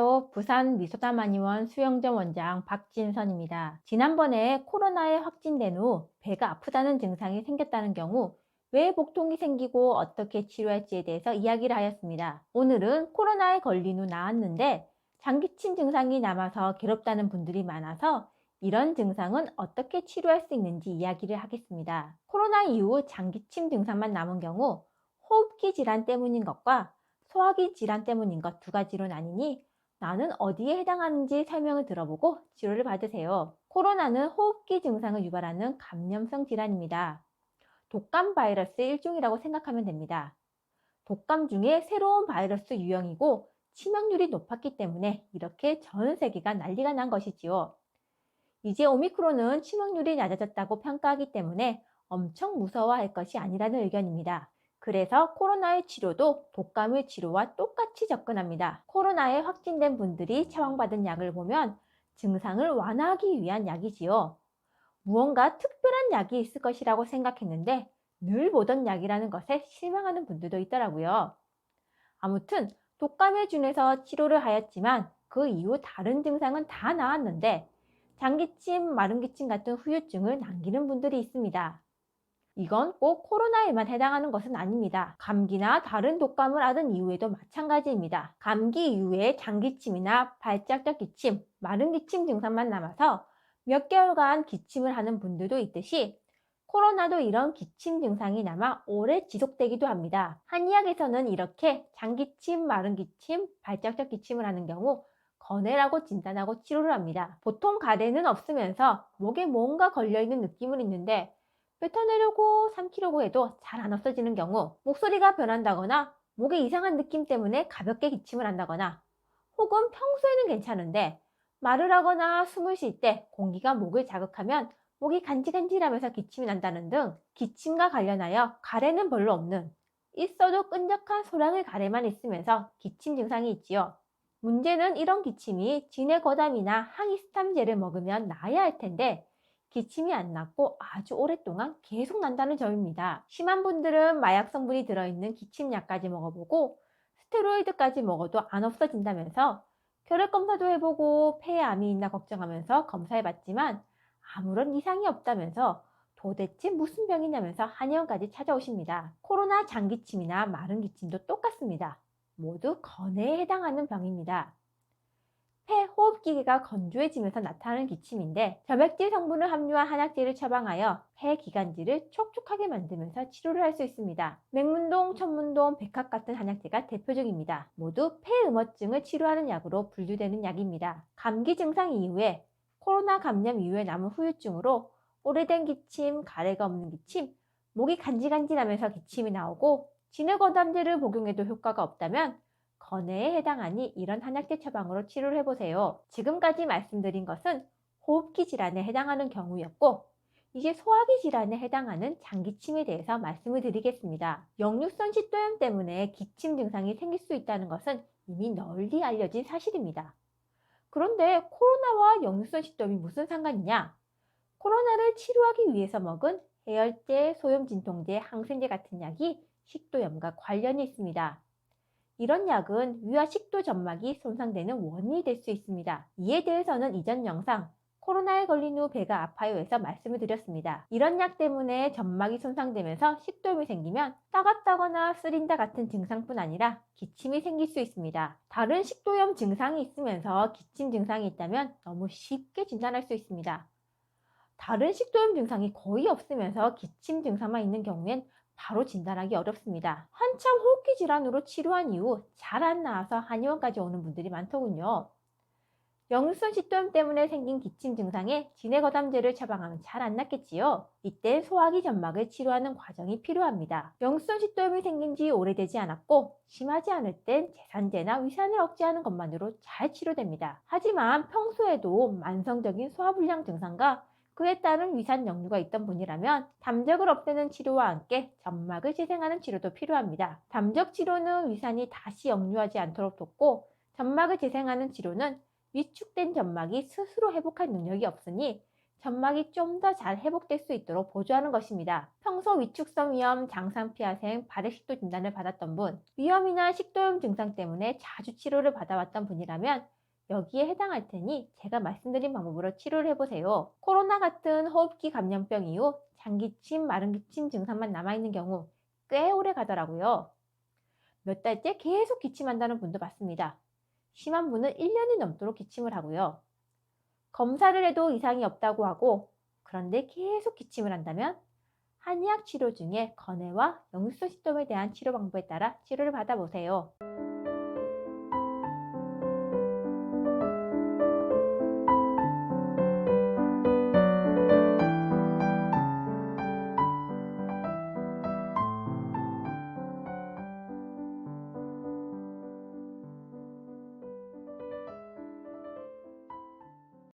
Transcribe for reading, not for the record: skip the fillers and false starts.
안녕하세요. 부산 미소담한의원 수영점 원장 박진선입니다. 지난번에 코로나에 확진된 후 배가 아프다는 증상이 생겼다는 경우 왜 복통이 생기고 어떻게 치료할지에 대해서 이야기를 하였습니다. 오늘은 코로나에 걸린 후 나았는데 장기침 증상이 남아서 괴롭다는 분들이 많아서 이런 증상은 어떻게 치료할 수 있는지 이야기를 하겠습니다. 코로나 이후 장기침 증상만 남은 경우 호흡기 질환 때문인 것과 소화기 질환 때문인 것 두 가지로 나뉘니 나는 어디에 해당하는지 설명을 들어보고 치료를 받으세요. 코로나는 호흡기 증상을 유발하는 감염성 질환입니다. 독감 바이러스의 일종이라고 생각하면 됩니다. 독감 중에 새로운 바이러스 유형이고 치명률이 높았기 때문에 이렇게 전 세계가 난리가 난 것이지요. 이제 오미크론은 치명률이 낮아졌다고 평가하기 때문에 엄청 무서워할 것이 아니라는 의견입니다. 그래서 코로나의 치료도 독감의 치료와 똑같이 접근합니다. 코로나에 확진된 분들이 처방받은 약을 보면 증상을 완화하기 위한 약이지요. 무언가 특별한 약이 있을 것이라고 생각했는데 늘 보던 약이라는 것에 실망하는 분들도 있더라고요. 아무튼 독감에 준해서 치료를 하였지만 그 이후 다른 증상은 다 나았는데 장기침, 마른기침 같은 후유증을 남기는 분들이 있습니다. 이건 꼭 코로나에만 해당하는 것은 아닙니다. 감기나 다른 독감을 앓은 이후에도 마찬가지입니다. 감기 이후에 장기침이나 발작적 기침, 마른 기침 증상만 남아서 몇 개월간 기침을 하는 분들도 있듯이 코로나도 이런 기침 증상이 남아 오래 지속되기도 합니다. 한의학에서는 이렇게 장기침, 마른 기침, 발작적 기침을 하는 경우 건해라고 진단하고 치료를 합니다. 보통 가래는 없으면서 목에 뭔가 걸려있는 느낌은 있는데 뱉어내려고 삼키려고 해도 잘 안 없어지는 경우, 목소리가 변한다거나 목에 이상한 느낌 때문에 가볍게 기침을 한다거나 혹은 평소에는 괜찮은데 말을 하거나 숨을 쉴 때 공기가 목을 자극하면 목이 간질간질하면서 기침이 난다는 등 기침과 관련하여 가래는 별로 없는, 있어도 끈적한 소량의 가래만 있으면서 기침 증상이 있지요. 문제는 이런 기침이 진해거담이나 항히스탐제를 먹으면 나아야 할 텐데 기침이 안 났고 아주 오랫동안 계속 난다는 점입니다. 심한 분들은 마약 성분이 들어있는 기침약까지 먹어보고 스테로이드까지 먹어도 안 없어진다면서 혈액 검사도 해보고 폐에 암이 있나 걱정하면서 검사해봤지만 아무런 이상이 없다면서 도대체 무슨 병이냐면서 한의원까지 찾아오십니다. 코로나 장기침이나 마른 기침도 똑같습니다. 모두 건해에 해당하는 병입니다. 폐 호흡기계가 건조해지면서 나타나는 기침인데 점액질 성분을 함유한 한약재를 처방하여 폐 기관지를 촉촉하게 만들면서 치료를 할 수 있습니다. 맹문동, 천문동, 백합 같은 한약재가 대표적입니다. 모두 폐음어증을 치료하는 약으로 분류되는 약입니다. 감기 증상 이후에 코로나 감염 이후에 남은 후유증으로 오래된 기침, 가래가 없는 기침, 목이 간질간질하면서 기침이 나오고 진해거담제를 복용해도 효과가 없다면 건해에 해당하니 이런 한약재 처방으로 치료를 해보세요. 지금까지 말씀드린 것은 호흡기 질환에 해당하는 경우였고 이제 소화기 질환에 해당하는 장기침에 대해서 말씀을 드리겠습니다. 역류성 식도염 때문에 기침 증상이 생길 수 있다는 것은 이미 널리 알려진 사실입니다. 그런데 코로나와 역류성 식도염이 무슨 상관이냐? 코로나를 치료하기 위해서 먹은 해열제, 소염진통제, 항생제 같은 약이 식도염과 관련이 있습니다. 이런 약은 위와 식도 점막이 손상되는 원인이 될 수 있습니다. 이에 대해서는 이전 영상 코로나에 걸린 후 배가 아파요에서 말씀을 드렸습니다. 이런 약 때문에 점막이 손상되면서 식도염이 생기면 따갑다거나 쓰린다 같은 증상뿐 아니라 기침이 생길 수 있습니다. 다른 식도염 증상이 있으면서 기침 증상이 있다면 너무 쉽게 진단할 수 있습니다. 다른 식도염 증상이 거의 없으면서 기침 증상만 있는 경우엔 바로 진단하기 어렵습니다. 한참 호흡기 질환으로 치료한 이후 잘 안 나아서 한의원까지 오는 분들이 많더군요. 역류성 식도염 때문에 생긴 기침 증상에 진해거담제를 처방하면 잘 안 낫겠지요. 이때 소화기 점막을 치료하는 과정이 필요합니다. 역류성 식도염이 생긴 지 오래되지 않았고 심하지 않을 땐 제산제나 위산을 억제하는 것만으로 잘 치료됩니다. 하지만 평소에도 만성적인 소화불량 증상과 그에 따른 위산 역류가 있던 분이라면 담적을 없애는 치료와 함께 점막을 재생하는 치료도 필요합니다. 담적 치료는 위산이 다시 역류하지 않도록 돕고 점막을 재생하는 치료는 위축된 점막이 스스로 회복할 능력이 없으니 점막이 좀 더 잘 회복될 수 있도록 보조하는 것입니다. 평소 위축성 위염, 장상피하생, 발액식도 진단을 받았던 분, 위염이나 식도염 증상 때문에 자주 치료를 받아왔던 분이라면 여기에 해당할 테니 제가 말씀드린 방법으로 치료를 해보세요. 코로나 같은 호흡기 감염병 이후 장기침, 마른 기침 증상만 남아있는 경우 꽤 오래 가더라고요. 몇 달째 계속 기침한다는 분도 봤습니다. 심한 분은 1년이 넘도록 기침을 하고요. 검사를 해도 이상이 없다고 하고 그런데 계속 기침을 한다면 한의학 치료 중에 건해와 역류성 식도염에 대한 치료 방법에 따라 치료를 받아보세요.